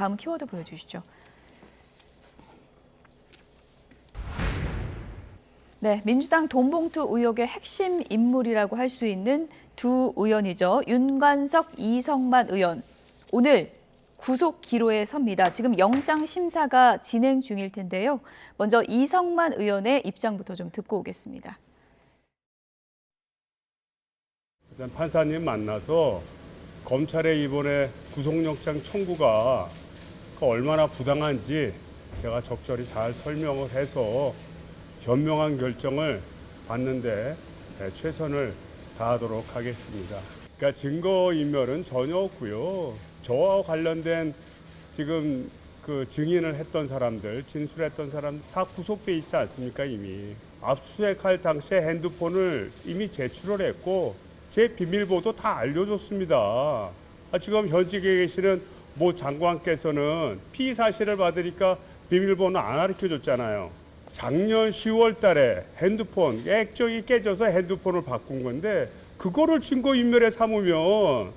다음 키워드 보여주시죠. 네, 민주당 돈봉투 의혹의 핵심 인물이라고 할 수 있는 두 의원이죠. 윤관석, 이성만 의원. 오늘 구속 기로에 섭니다. 지금 영장 심사가 진행 중일 텐데요. 먼저 이성만 의원의 입장부터 좀 듣고 오겠습니다. 일단 판사님 만나서 검찰의 이번에 구속영장 청구가 얼마나 부당한지 제가 적절히 잘 설명을 해서 현명한 결정을 받는데 최선을 다하도록 하겠습니다. 그러니까 증거인멸은 전혀 없고요. 저와 관련된 지금 그 증인을 했던 사람들, 진술했던 사람 다 구속돼 있지 않습니까 이미. 압수수색할 당시에 핸드폰을 이미 제출을 했고 제 비밀번호도 다 알려줬습니다. 지금 현직에 계시는 모 장관께서는 피의 사실을 받으니까 비밀번호 안 가르쳐줬잖아요. 작년 10월 달에 핸드폰 액정이 깨져서 핸드폰을 바꾼 건데 그거를 증거인멸에 삼으면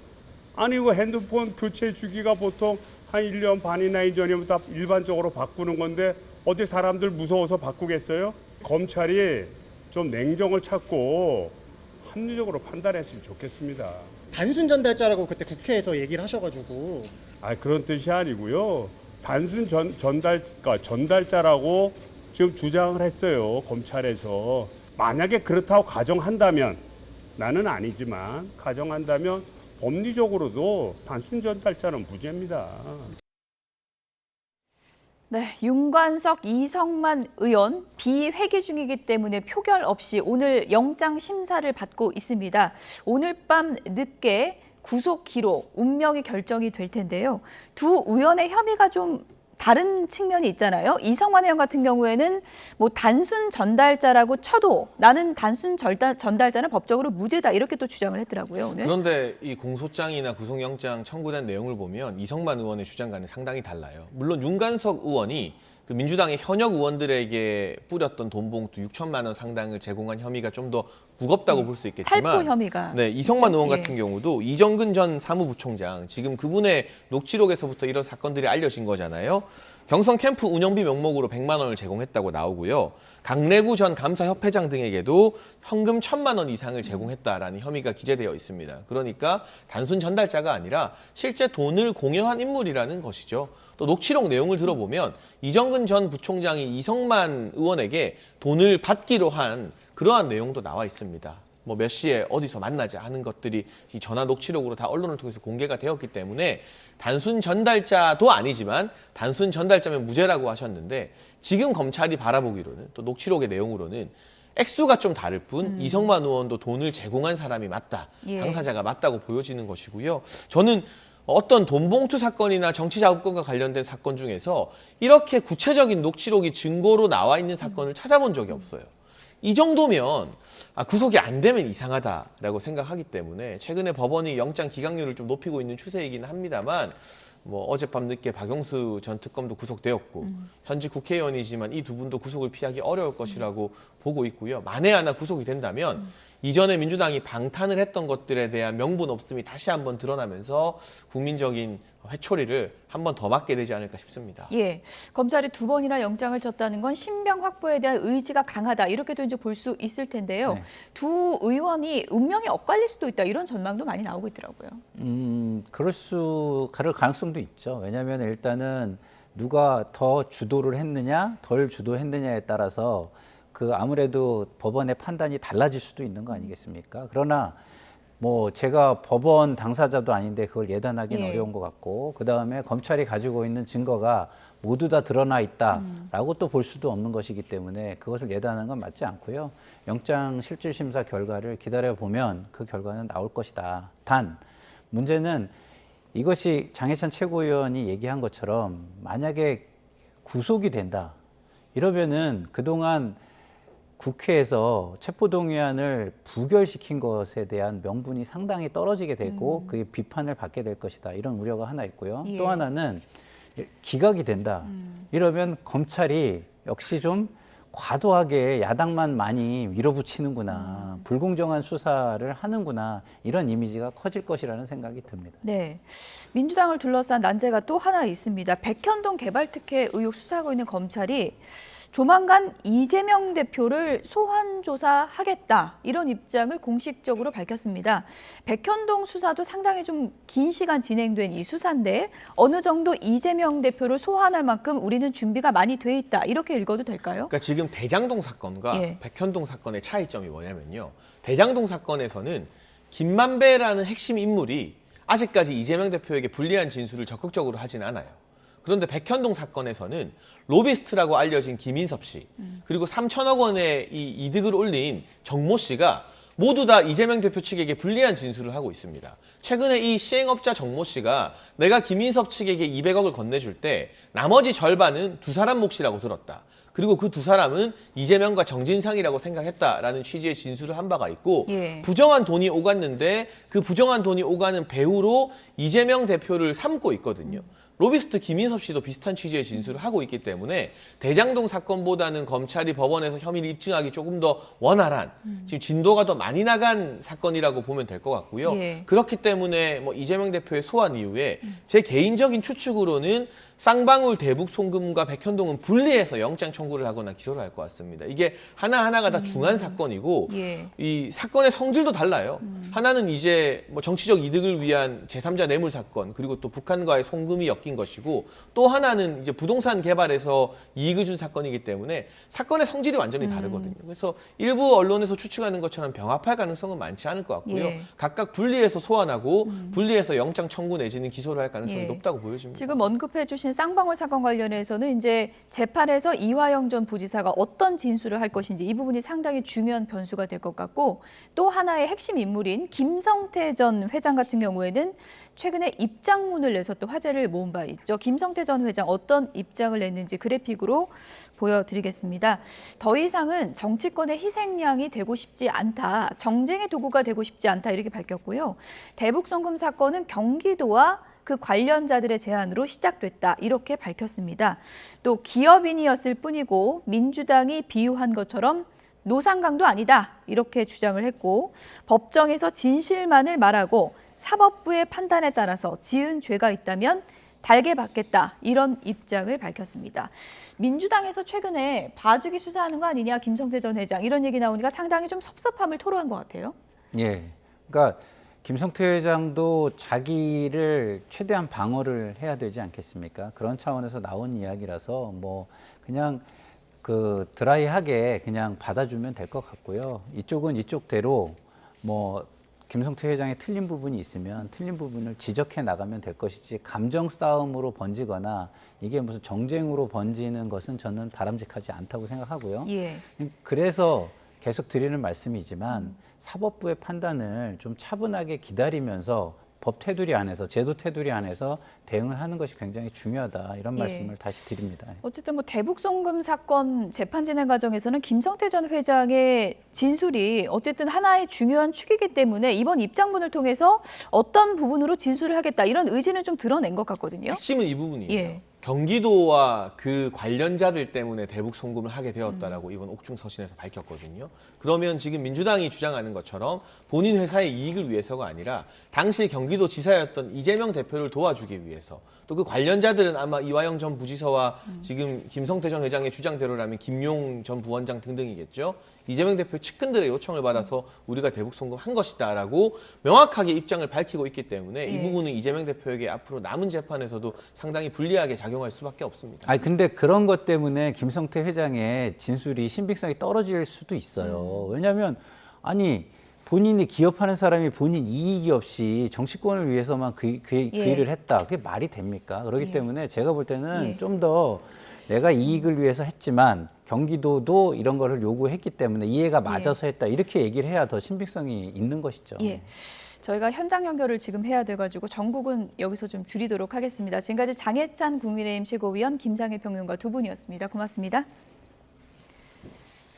아니 그 핸드폰 교체 주기가 보통 한 1년 반이나 이전이면 다 일반적으로 바꾸는 건데 어디 사람들 무서워서 바꾸겠어요? 검찰이 좀 냉정을 찾고 합리적으로 판단했으면 좋겠습니다. 단순 전달자라고 그때 국회에서 얘기를 하셔가지고. 그런 뜻이 아니고요. 단순 전달자라고 지금 주장을 했어요. 검찰에서. 만약에 그렇다고 가정한다면 나는 아니지만 가정한다면 법리적으로도 단순 전달자는 무죄입니다. 네, 윤관석, 이성만 의원 비회기 중이기 때문에 표결 없이 오늘 영장 심사를 받고 있습니다. 오늘 밤 늦게 구속 기로 운명이 결정이 될 텐데요. 두 의원의 혐의가 좀 다른 측면이 있잖아요. 이성만 의원 같은 경우에는 뭐 단순 전달자라고 쳐도 나는 단순 전달자는 법적으로 무죄다 이렇게 또 주장을 했더라고요. 오늘. 그런데 이 공소장이나 구속영장 청구된 내용을 보면 이성만 의원의 주장과는 상당히 달라요. 물론 윤관석 의원이 그 민주당의 현역 의원들에게 뿌렸던 돈 봉투 6천만 원 상당을 제공한 혐의가 좀 더 무겁다고 볼 수 있겠지만 살포 혐의가 네, 이성만 그렇죠? 의원 같은 경우도 이정근 전 사무부총장 지금 그분의 녹취록에서부터 이런 사건들이 알려진 거잖아요. 경성 캠프 운영비 명목으로 100만 원을 제공했다고 나오고요. 강래구 전 감사협회장 등에게도 현금 1,000만 원 이상을 제공했다라는 혐의가 기재되어 있습니다. 그러니까 단순 전달자가 아니라 실제 돈을 공여한 인물이라는 것이죠. 또 녹취록 내용을 들어보면 이정근 전 부총장이 이성만 의원에게 돈을 받기로 한 그러한 내용도 나와 있습니다. 뭐 몇 시에 어디서 만나자 하는 것들이 이 전화 녹취록으로 다 언론을 통해서 공개가 되었기 때문에 단순 전달자도 아니지만 단순 전달자면 무죄라고 하셨는데 지금 검찰이 바라보기로는 또 녹취록의 내용으로는 액수가 좀 다를 뿐 이성만 의원도 돈을 제공한 사람이 맞다. 예. 당사자가 맞다고 보여지는 것이고요. 저는 어떤 돈봉투 사건이나 정치자금권과 관련된 사건 중에서 이렇게 구체적인 녹취록이 증거로 나와 있는 사건을 찾아본 적이 없어요. 이 정도면 구속이 안 되면 이상하다라고 생각하기 때문에 최근에 법원이 영장 기각률을 좀 높이고 있는 추세이기는 합니다만 뭐 어젯밤 늦게 박영수 전 특검도 구속되었고 현직 국회의원이지만 이 두 분도 구속을 피하기 어려울 것이라고 보고 있고요. 만에 하나 구속이 된다면 이전에 민주당이 방탄을 했던 것들에 대한 명분 없음이 다시 한번 드러나면서 국민적인 회초리를 한 번 더 맞게 되지 않을까 싶습니다. 예, 검찰이 두 번이나 영장을 쳤다는 건 신병 확보에 대한 의지가 강하다 이렇게도 이제 볼 수 있을 텐데요. 네. 두 의원이 운명이 엇갈릴 수도 있다 이런 전망도 많이 나오고 있더라고요. 그럴 가능성도 있죠. 왜냐하면 일단은 누가 더 주도를 했느냐, 덜 주도했느냐에 따라서 그 아무래도 법원의 판단이 달라질 수도 있는 거 아니겠습니까? 그러나 뭐 제가 법원 당사자도 아닌데 그걸 예단하기는 예. 어려운 것 같고 그 다음에 검찰이 가지고 있는 증거가 모두 다 드러나 있다라고 또 볼 수도 없는 것이기 때문에 그것을 예단하는 건 맞지 않고요. 영장 실질심사 결과를 기다려보면 그 결과는 나올 것이다. 단 문제는 이것이 장해찬 최고위원이 얘기한 것처럼 만약에 구속이 된다. 이러면은 그동안 국회에서 체포동의안을 부결시킨 것에 대한 명분이 상당히 떨어지게 되고 그게 비판을 받게 될 것이다. 이런 우려가 하나 있고요. 예. 또 하나는 기각이 된다. 이러면 검찰이 역시 좀 과도하게 야당만 많이 밀어붙이는구나, 불공정한 수사를 하는구나, 이런 이미지가 커질 것이라는 생각이 듭니다. 네, 민주당을 둘러싼 난제가 또 하나 있습니다. 백현동 개발특혜 의혹 수사하고 있는 검찰이 조만간 이재명 대표를 소환 조사하겠다, 이런 입장을 공식적으로 밝혔습니다. 백현동 수사도 상당히 좀 긴 시간 진행된 이 수사인데 어느 정도 이재명 대표를 소환할 만큼 우리는 준비가 많이 돼 있다, 이렇게 읽어도 될까요? 그러니까 지금 대장동 사건과 예. 백현동 사건의 차이점이 뭐냐면요. 대장동 사건에서는 김만배라는 핵심 인물이 아직까지 이재명 대표에게 불리한 진술을 적극적으로 하진 않아요. 그런데 백현동 사건에서는 로비스트라고 알려진 김인섭 씨, 그리고 3천억 원의 이 이득을 올린 정모 씨가 모두 다 이재명 대표 측에게 불리한 진술을 하고 있습니다. 최근에 이 시행업자 정모 씨가 내가 김인섭 측에게 200억을 건네줄 때 나머지 절반은 두 사람 몫이라고 들었다. 그리고 그 두 사람은 이재명과 정진상이라고 생각했다라는 취지의 진술을 한 바가 있고, 예. 부정한 돈이 오갔는데 그 부정한 돈이 오가는 배후로 이재명 대표를 삼고 있거든요. 로비스트 김인섭 씨도 비슷한 취지의 진술을 하고 있기 때문에 대장동 사건보다는 검찰이 법원에서 혐의를 입증하기 조금 더 원활한, 지금 진도가 더 많이 나간 사건이라고 보면 될 것 같고요. 예. 그렇기 때문에 뭐 이재명 대표의 소환 이후에 제 개인적인 추측으로는 쌍방울 대북 송금과 백현동은 분리해서 영장 청구를 하거나 기소를 할 것 같습니다. 이게 하나하나가 다 중한 사건이고, 예. 이 사건의 성질도 달라요. 하나는 이제 뭐 정치적 이득을 위한 제3자 뇌물 사건, 그리고 또 북한과의 송금이 엮인 것이고, 또 하나는 이제 부동산 개발에서 이익을 준 사건이기 때문에 사건의 성질이 완전히 다르거든요. 그래서 일부 언론에서 추측하는 것처럼 병합할 가능성은 많지 않을 것 같고요. 예. 각각 분리해서 소환하고 분리해서 영장 청구 내지는 기소를 할 가능성이 예. 높다고 보여집니다. 지금 언급해 주신 쌍방울 사건 관련해서는 이제 재판에서 이화영 전 부지사가 어떤 진술을 할 것인지 이 부분이 상당히 중요한 변수가 될 것 같고, 또 하나의 핵심 인물인 김성태 전 회장 같은 경우에는 최근에 입장문을 내서 또 화제를 모은 바 있죠. 김성태 전 회장 어떤 입장을 냈는지 그래픽으로 보여드리겠습니다. 더 이상은 정치권의 희생양이 되고 싶지 않다, 정쟁의 도구가 되고 싶지 않다, 이렇게 밝혔고요. 대북 송금 사건은 경기도와 그 관련자들의 제안으로 시작됐다, 이렇게 밝혔습니다. 또 기업인이었을 뿐이고 민주당이 비유한 것처럼 노상강도 아니다, 이렇게 주장을 했고, 법정에서 진실만을 말하고 사법부의 판단에 따라서 지은 죄가 있다면 달게 받겠다, 이런 입장을 밝혔습니다. 민주당에서 최근에 봐주기 수사하는 거 아니냐, 김성태 전 회장, 이런 얘기 나오니까 상당히 좀 섭섭함을 토로한 것 같아요. 예, 그러니까 김성태 회장도 자기를 최대한 방어를 해야 되지 않겠습니까? 그런 차원에서 나온 이야기라서 뭐 그냥 그 드라이하게 그냥 받아주면 될 것 같고요. 이쪽은 이쪽대로 뭐 김성태 회장의 틀린 부분이 있으면 틀린 부분을 지적해 나가면 될 것이지, 감정 싸움으로 번지거나 이게 무슨 정쟁으로 번지는 것은 저는 바람직하지 않다고 생각하고요. 예. 그래서 계속 드리는 말씀이지만 사법부의 판단을 좀 차분하게 기다리면서 법 테두리 안에서, 제도 테두리 안에서 대응을 하는 것이 굉장히 중요하다, 이런 예. 말씀을 다시 드립니다. 어쨌든 뭐 대북 송금 사건 재판 진행 과정에서는 김성태 전 회장의 진술이 어쨌든 하나의 중요한 축이기 때문에 이번 입장문을 통해서 어떤 부분으로 진술을 하겠다, 이런 의지는 좀 드러낸 것 같거든요. 핵심은 이 부분이에요. 예. 경기도와 그 관련자들 때문에 대북 송금을 하게 되었다라고 이번 옥중 서신에서 밝혔거든요. 그러면 지금 민주당이 주장하는 것처럼 본인 회사의 이익을 위해서가 아니라 당시 경기도 지사였던 이재명 대표를 도와주기 위해서, 또 그 관련자들은 아마 이화영 전 부지사와 지금 김성태 전 회장의 주장대로라면 김용 전 부원장 등등이겠죠. 이재명 대표 측근들의 요청을 받아서 우리가 대북 송금한 것이다라고 명확하게 입장을 밝히고 있기 때문에 이 예. 부분은 이재명 대표에게 앞으로 남은 재판에서도 상당히 불리하게 작용할 수밖에 없습니다. 아니 근데 그런 것 때문에 김성태 회장의 진술이 신빙성이 떨어질 수도 있어요. 왜냐하면 아니 본인이 기업하는 사람이 본인 이익이 없이 정치권을 위해서만 그 일을 했다, 그게 말이 됩니까? 그렇기 예. 때문에 제가 볼 때는 예. 좀 더 내가 이익을 위해서 했지만 경기도도 이런 거를 요구했기 때문에 이해가 맞아서 했다, 이렇게 얘기를 해야 더 신빙성이 있는 것이죠. 예. 저희가 현장 연결을 지금 해야 돼가지고 전국은 여기서 좀 줄이도록 하겠습니다. 지금까지 장해찬 국민의힘 최고위원, 김상일 평론가 두 분이었습니다. 고맙습니다.